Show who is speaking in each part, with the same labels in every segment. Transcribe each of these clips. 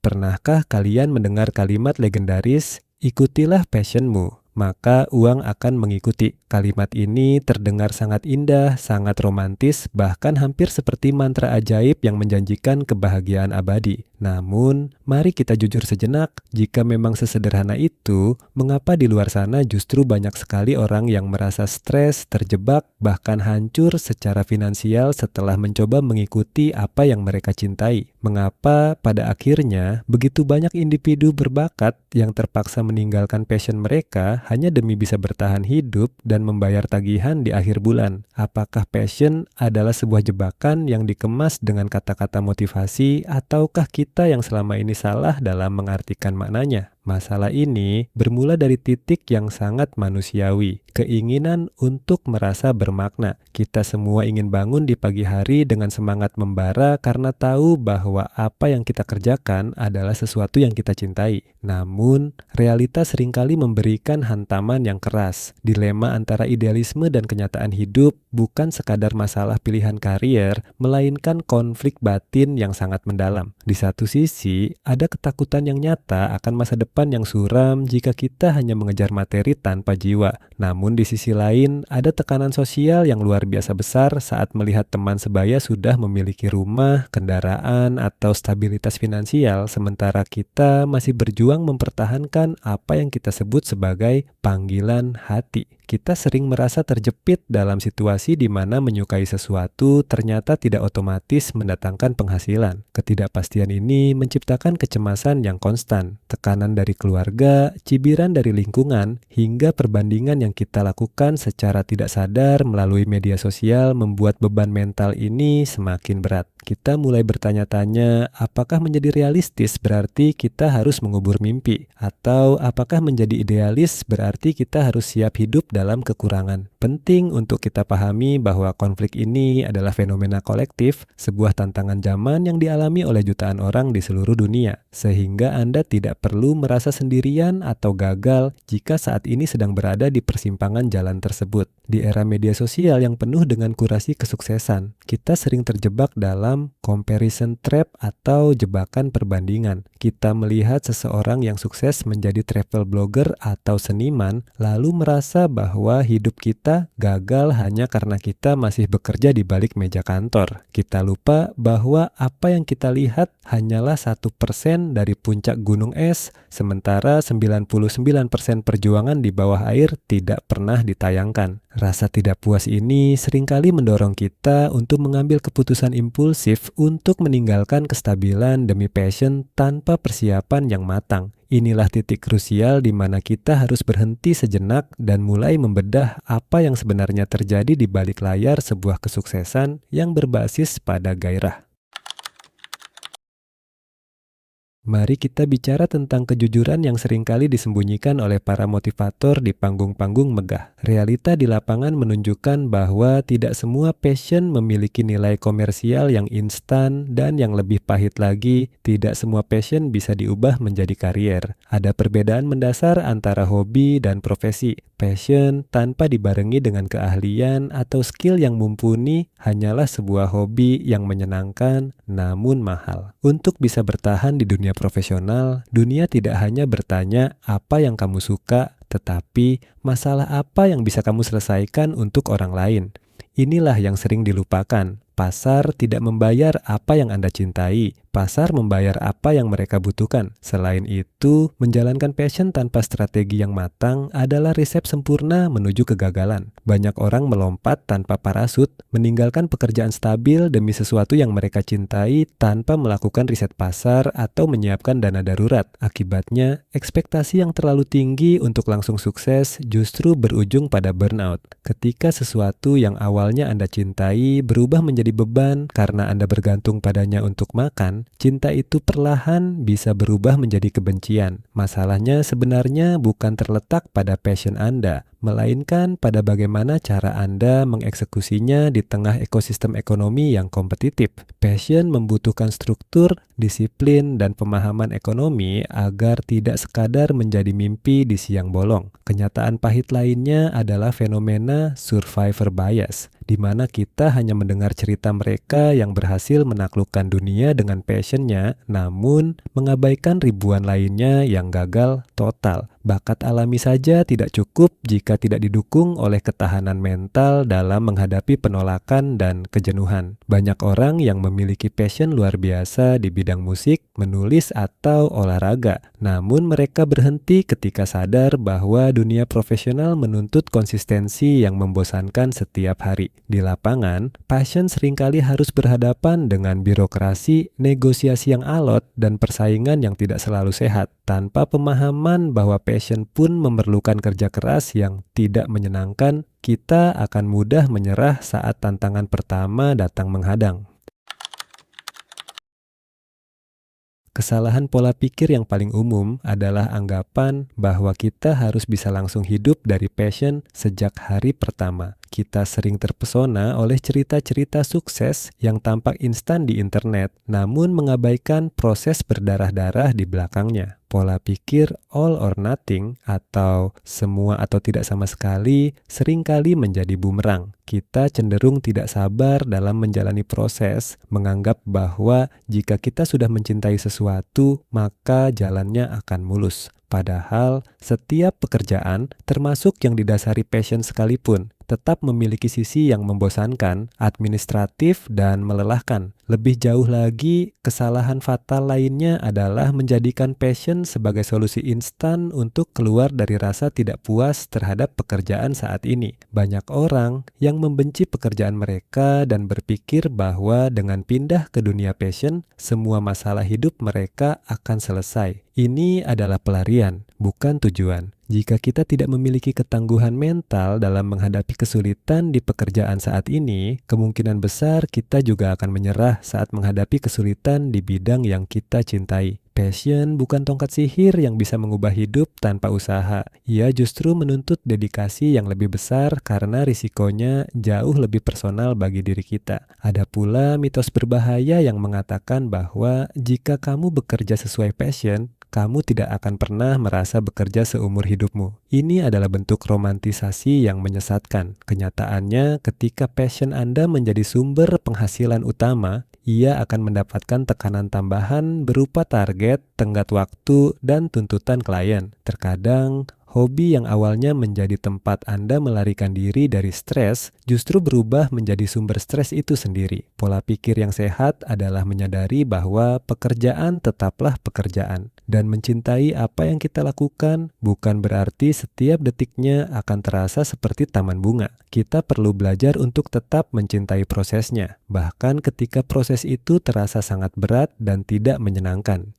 Speaker 1: Pernahkah kalian mendengar kalimat legendaris, "Ikutilah passionmu, maka uang akan mengikuti"? Kalimat ini terdengar sangat indah, sangat romantis, bahkan hampir seperti mantra ajaib yang menjanjikan kebahagiaan abadi. Namun, mari kita jujur sejenak, jika memang sesederhana itu, mengapa di luar sana justru banyak sekali orang yang merasa stres, terjebak, bahkan hancur secara finansial setelah mencoba mengikuti apa yang mereka cintai? Mengapa pada akhirnya begitu banyak individu berbakat yang terpaksa meninggalkan passion mereka hanya demi bisa bertahan hidup dan membayar tagihan di akhir bulan? Apakah passion adalah sebuah jebakan yang dikemas dengan kata-kata motivasi, ataukah kita yang selama ini salah dalam mengartikan maknanya? Masalah ini bermula dari titik yang sangat manusiawi, keinginan untuk merasa bermakna. Kita semua ingin bangun di pagi hari dengan semangat membara karena tahu bahwa apa yang kita kerjakan adalah sesuatu yang kita cintai. Namun, realitas seringkali memberikan hantaman yang keras. Dilema antara idealisme dan kenyataan hidup bukan sekadar masalah pilihan karier, melainkan konflik batin yang sangat mendalam. Di satu sisi, ada ketakutan yang nyata akan masa depan yang suram jika kita hanya mengejar materi tanpa jiwa. Namun di sisi lain, ada tekanan sosial yang luar biasa besar saat melihat teman sebaya sudah memiliki rumah, kendaraan, atau stabilitas finansial, sementara kita masih berjuang mempertahankan apa yang kita sebut sebagai panggilan hati. Kita sering merasa terjepit dalam situasi di mana menyukai sesuatu ternyata tidak otomatis mendatangkan penghasilan. Ketidakpastian ini menciptakan kecemasan yang konstan, tekanan dari keluarga, cibiran dari lingkungan, hingga perbandingan yang kita lakukan secara tidak sadar melalui media sosial membuat beban mental ini semakin berat. Kita mulai bertanya-tanya, apakah menjadi realistis berarti kita harus mengubur mimpi? Atau apakah menjadi idealis berarti kita harus siap hidup dalam kekurangan? Penting untuk kita pahami bahwa konflik ini adalah fenomena kolektif, sebuah tantangan zaman yang dialami oleh jutaan orang di seluruh dunia. Sehingga Anda tidak perlu merasa sendirian atau gagal jika saat ini sedang berada di persimpangan jalan tersebut. Di era media sosial yang penuh dengan kurasi kesuksesan, kita sering terjebak dalam comparison trap atau jebakan perbandingan. Kita melihat seseorang yang sukses menjadi travel blogger atau seniman, lalu merasa bahwa hidup kita gagal hanya karena kita masih bekerja di balik meja kantor. Kita lupa bahwa apa yang kita lihat hanyalah 1% dari puncak gunung es, sementara 99% perjuangan di bawah air tidak pernah ditayangkan. Rasa tidak puas ini seringkali mendorong kita untuk mengambil keputusan impulsif untuk meninggalkan kestabilan demi passion tanpa persiapan yang matang. Inilah titik krusial di mana kita harus berhenti sejenak dan mulai membedah apa yang sebenarnya terjadi di balik layar sebuah kesuksesan yang berbasis pada gairah. Mari kita bicara tentang kejujuran yang seringkali disembunyikan oleh para motivator di panggung-panggung megah. Realita di lapangan menunjukkan bahwa tidak semua passion memiliki nilai komersial yang instan, dan yang lebih pahit lagi, tidak semua passion bisa diubah menjadi karier. Ada perbedaan mendasar antara hobi dan profesi. Passion tanpa dibarengi dengan keahlian atau skill yang mumpuni hanyalah sebuah hobi yang menyenangkan namun mahal. Untuk bisa bertahan di dunia profesional, dunia tidak hanya bertanya apa yang kamu suka, tetapi masalah apa yang bisa kamu selesaikan untuk orang lain. Inilah yang sering dilupakan. Pasar tidak membayar apa yang Anda cintai. Pasar membayar apa yang mereka butuhkan. Selain itu, menjalankan passion tanpa strategi yang matang adalah resep sempurna menuju kegagalan. Banyak orang melompat tanpa parasut, meninggalkan pekerjaan stabil demi sesuatu yang mereka cintai tanpa melakukan riset pasar atau menyiapkan dana darurat. Akibatnya, ekspektasi yang terlalu tinggi untuk langsung sukses justru berujung pada burnout. Ketika sesuatu yang awalnya Anda cintai berubah menjadi beban karena Anda bergantung padanya untuk makan, cinta itu perlahan bisa berubah menjadi kebencian. Masalahnya sebenarnya bukan terletak pada passion Anda, melainkan pada bagaimana cara Anda mengeksekusinya di tengah ekosistem ekonomi yang kompetitif. Passion membutuhkan struktur, disiplin, dan pemahaman ekonomi agar tidak sekadar menjadi mimpi di siang bolong. Kenyataan pahit lainnya adalah fenomena survivor bias, di mana kita hanya mendengar cerita mereka yang berhasil menaklukkan dunia dengan passionnya, namun mengabaikan ribuan lainnya yang gagal total. Bakat alami saja tidak cukup jika tidak didukung oleh ketahanan mental dalam menghadapi penolakan dan kejenuhan. Banyak orang yang memiliki passion luar biasa di bidang musik, menulis, atau olahraga. Namun mereka berhenti ketika sadar bahwa dunia profesional menuntut konsistensi yang membosankan setiap hari. Di lapangan, passion seringkali harus berhadapan dengan birokrasi, negosiasi yang alot, dan persaingan yang tidak selalu sehat. Tanpa pemahaman bahwa passion pun memerlukan kerja keras yang tidak menyenangkan, kita akan mudah menyerah saat tantangan pertama datang menghadang. Kesalahan pola pikir yang paling umum adalah anggapan bahwa kita harus bisa langsung hidup dari passion sejak hari pertama. Kita sering terpesona oleh cerita-cerita sukses yang tampak instan di internet, namun mengabaikan proses berdarah-darah di belakangnya. Pola pikir all or nothing atau semua atau tidak sama sekali seringkali menjadi bumerang. Kita cenderung tidak sabar dalam menjalani proses, menganggap bahwa jika kita sudah mencintai sesuatu, maka jalannya akan mulus. Padahal setiap pekerjaan, termasuk yang didasari passion sekalipun, tetap memiliki sisi yang membosankan, administratif, dan melelahkan. Lebih jauh lagi, kesalahan fatal lainnya adalah menjadikan passion sebagai solusi instan untuk keluar dari rasa tidak puas terhadap pekerjaan saat ini. Banyak orang yang membenci pekerjaan mereka dan berpikir bahwa dengan pindah ke dunia passion, semua masalah hidup mereka akan selesai. Ini adalah pelarian, bukan tujuan. Jika kita tidak memiliki ketangguhan mental dalam menghadapi kesulitan di pekerjaan saat ini, kemungkinan besar kita juga akan menyerah saat menghadapi kesulitan di bidang yang kita cintai. Passion bukan tongkat sihir yang bisa mengubah hidup tanpa usaha. Ia justru menuntut dedikasi yang lebih besar karena risikonya jauh lebih personal bagi diri kita. Ada pula mitos berbahaya yang mengatakan bahwa jika kamu bekerja sesuai passion, kamu tidak akan pernah merasa bekerja seumur hidupmu. Ini adalah bentuk romantisasi yang menyesatkan. Kenyataannya, ketika passion Anda menjadi sumber penghasilan utama, ia akan mendapatkan tekanan tambahan berupa target, tenggat waktu, dan tuntutan klien. Terkadang, hobi yang awalnya menjadi tempat Anda melarikan diri dari stres justru berubah menjadi sumber stres itu sendiri. Pola pikir yang sehat adalah menyadari bahwa pekerjaan tetaplah pekerjaan. Dan mencintai apa yang kita lakukan bukan berarti setiap detiknya akan terasa seperti taman bunga. Kita perlu belajar untuk tetap mencintai prosesnya, bahkan ketika proses itu terasa sangat berat dan tidak menyenangkan.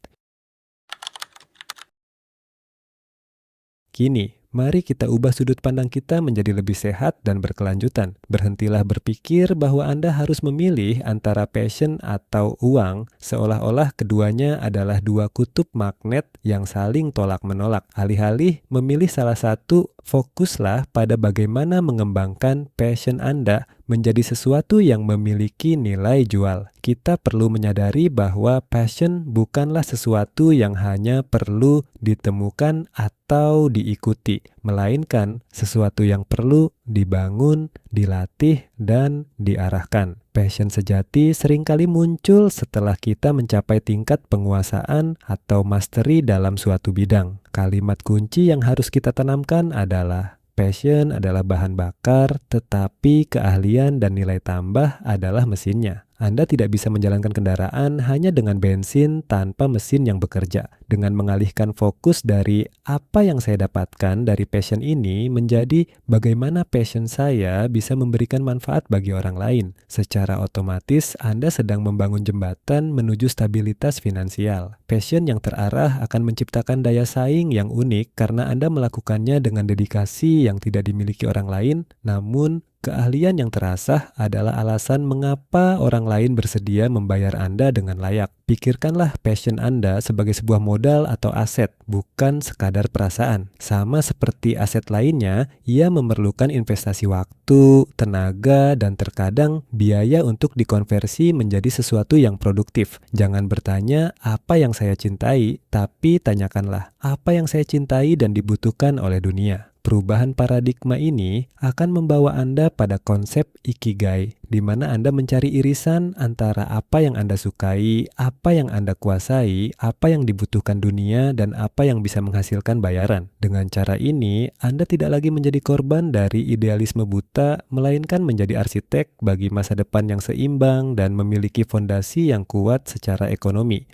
Speaker 1: Kini, mari kita ubah sudut pandang kita menjadi lebih sehat dan berkelanjutan. Berhentilah berpikir bahwa Anda harus memilih antara passion atau uang, seolah-olah keduanya adalah dua kutub magnet yang saling tolak-menolak. Alih-alih memilih salah satu, fokuslah pada bagaimana mengembangkan passion Anda menjadi sesuatu yang memiliki nilai jual. Kita perlu menyadari bahwa passion bukanlah sesuatu yang hanya perlu ditemukan atau diikuti, melainkan sesuatu yang perlu dibangun, dilatih, dan diarahkan. Passion sejati seringkali muncul setelah kita mencapai tingkat penguasaan atau mastery dalam suatu bidang. Kalimat kunci yang harus kita tanamkan adalah passion adalah bahan bakar, tetapi keahlian dan nilai tambah adalah mesinnya. Anda tidak bisa menjalankan kendaraan hanya dengan bensin tanpa mesin yang bekerja. Dengan mengalihkan fokus dari apa yang saya dapatkan dari passion ini menjadi bagaimana passion saya bisa memberikan manfaat bagi orang lain. Secara otomatis, Anda sedang membangun jembatan menuju stabilitas finansial. Passion yang terarah akan menciptakan daya saing yang unik karena Anda melakukannya dengan dedikasi yang tidak dimiliki orang lain, namun keahlian yang terasah adalah alasan mengapa orang lain bersedia membayar Anda dengan layak. Pikirkanlah passion Anda sebagai sebuah modal atau aset, bukan sekadar perasaan. Sama seperti aset lainnya, ia memerlukan investasi waktu, tenaga, dan terkadang biaya untuk dikonversi menjadi sesuatu yang produktif. Jangan bertanya apa yang saya cintai, tapi tanyakanlah apa yang saya cintai dan dibutuhkan oleh dunia. Perubahan paradigma ini akan membawa Anda pada konsep ikigai, di mana Anda mencari irisan antara apa yang Anda sukai, apa yang Anda kuasai, apa yang dibutuhkan dunia, dan apa yang bisa menghasilkan bayaran. Dengan cara ini, Anda tidak lagi menjadi korban dari idealisme buta, melainkan menjadi arsitek bagi masa depan yang seimbang dan memiliki fondasi yang kuat secara ekonomi.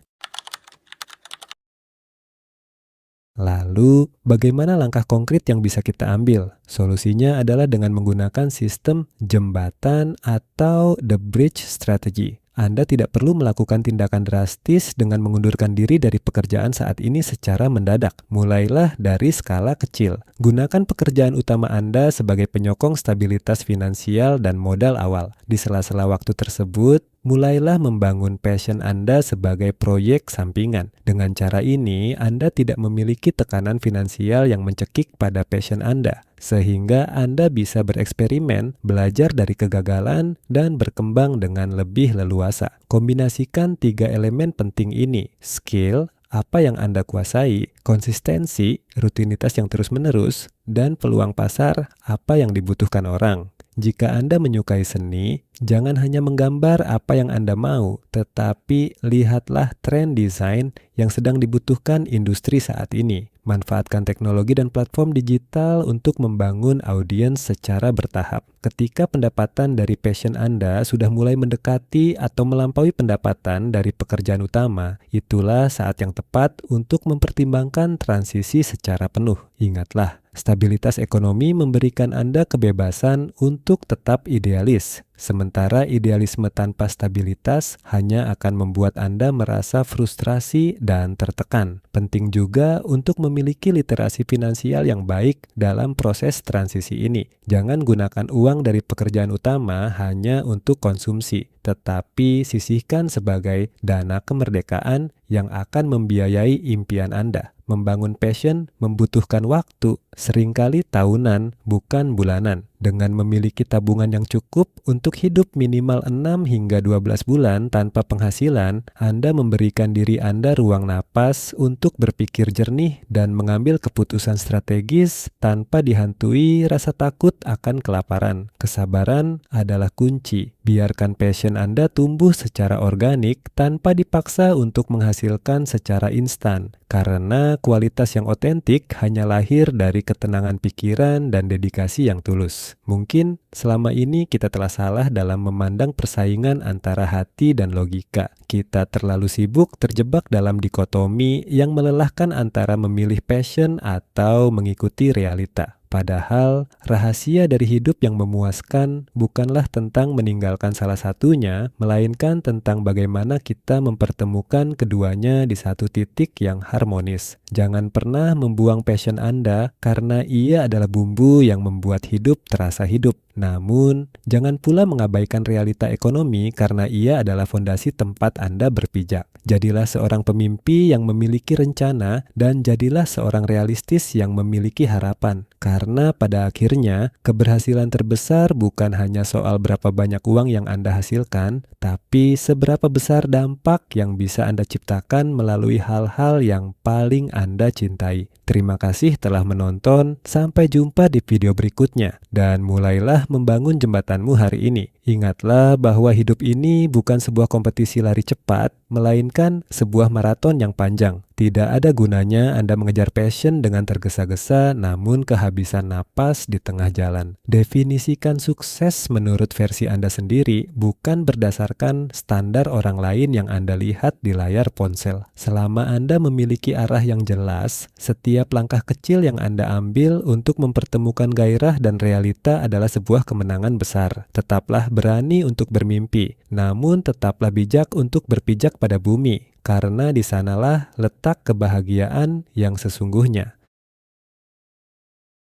Speaker 1: Lalu, bagaimana langkah konkret yang bisa kita ambil? Solusinya adalah dengan menggunakan sistem jembatan atau the bridge strategy. Anda tidak perlu melakukan tindakan drastis dengan mengundurkan diri dari pekerjaan saat ini secara mendadak. Mulailah dari skala kecil. Gunakan pekerjaan utama Anda sebagai penyokong stabilitas finansial dan modal awal. Di sela-sela waktu tersebut, mulailah membangun passion Anda sebagai proyek sampingan. Dengan cara ini, Anda tidak memiliki tekanan finansial yang mencekik pada passion Anda, sehingga Anda bisa bereksperimen, belajar dari kegagalan, dan berkembang dengan lebih leluasa. Kombinasikan 3 elemen penting ini: skill, apa yang Anda kuasai, konsistensi, rutinitas yang terus-menerus, dan peluang pasar, apa yang dibutuhkan orang. Jika Anda menyukai seni, jangan hanya menggambar apa yang Anda mau, tetapi lihatlah tren desain yang sedang dibutuhkan industri saat ini. Manfaatkan teknologi dan platform digital untuk membangun audiens secara bertahap. Ketika pendapatan dari passion Anda sudah mulai mendekati atau melampaui pendapatan dari pekerjaan utama, itulah saat yang tepat untuk mempertimbangkan transisi secara penuh. Ingatlah, stabilitas ekonomi memberikan Anda kebebasan untuk tetap idealis. Sementara idealisme tanpa stabilitas hanya akan membuat Anda merasa frustrasi dan tertekan. Penting juga untuk memiliki literasi finansial yang baik dalam proses transisi ini. Jangan gunakan uang dari pekerjaan utama hanya untuk konsumsi, tetapi sisihkan sebagai dana kemerdekaan yang akan membiayai impian Anda. Membangun passion membutuhkan waktu, seringkali tahunan, bukan bulanan. Dengan memiliki tabungan yang cukup untuk hidup minimal 6 hingga 12 bulan tanpa penghasilan, Anda memberikan diri Anda ruang napas untuk berpikir jernih dan mengambil keputusan strategis tanpa dihantui rasa takut akan kelaparan. Kesabaran adalah kunci. Biarkan passion Anda tumbuh secara organik tanpa dipaksa untuk menghasilkan secara instan, karena kualitas yang otentik hanya lahir dari ketenangan pikiran dan dedikasi yang tulus. Mungkin selama ini kita telah salah dalam memandang persaingan antara hati dan logika. Kita terlalu sibuk terjebak dalam dikotomi yang melelahkan antara memilih passion atau mengikuti realita. Padahal, rahasia dari hidup yang memuaskan bukanlah tentang meninggalkan salah satunya, melainkan tentang bagaimana kita mempertemukan keduanya di satu titik yang harmonis. Jangan pernah membuang passion Anda karena ia adalah bumbu yang membuat hidup terasa hidup. Namun, jangan pula mengabaikan realita ekonomi karena ia adalah fondasi tempat Anda berpijak. Jadilah seorang pemimpi yang memiliki rencana dan jadilah seorang realistis yang memiliki harapan. Karena pada akhirnya, keberhasilan terbesar bukan hanya soal berapa banyak uang yang Anda hasilkan, tapi seberapa besar dampak yang bisa Anda ciptakan melalui hal-hal yang paling Anda cintai. Terima kasih telah menonton, sampai jumpa di video berikutnya, dan mulailah membangun jembatanmu hari ini. Ingatlah bahwa hidup ini bukan sebuah kompetisi lari cepat, melainkan sebuah maraton yang panjang. Tidak ada gunanya Anda mengejar passion dengan tergesa-gesa namun kehabisan napas di tengah jalan. Definisikan sukses menurut versi Anda sendiri, bukan berdasarkan standar orang lain yang Anda lihat di layar ponsel. Selama Anda memiliki arah yang jelas, setiap langkah kecil yang Anda ambil untuk mempertemukan gairah dan realita adalah sebuah kemenangan besar. Tetaplah berani untuk bermimpi, namun tetaplah bijak untuk berpijak pada bumi, karena di sanalah letak kebahagiaan yang sesungguhnya.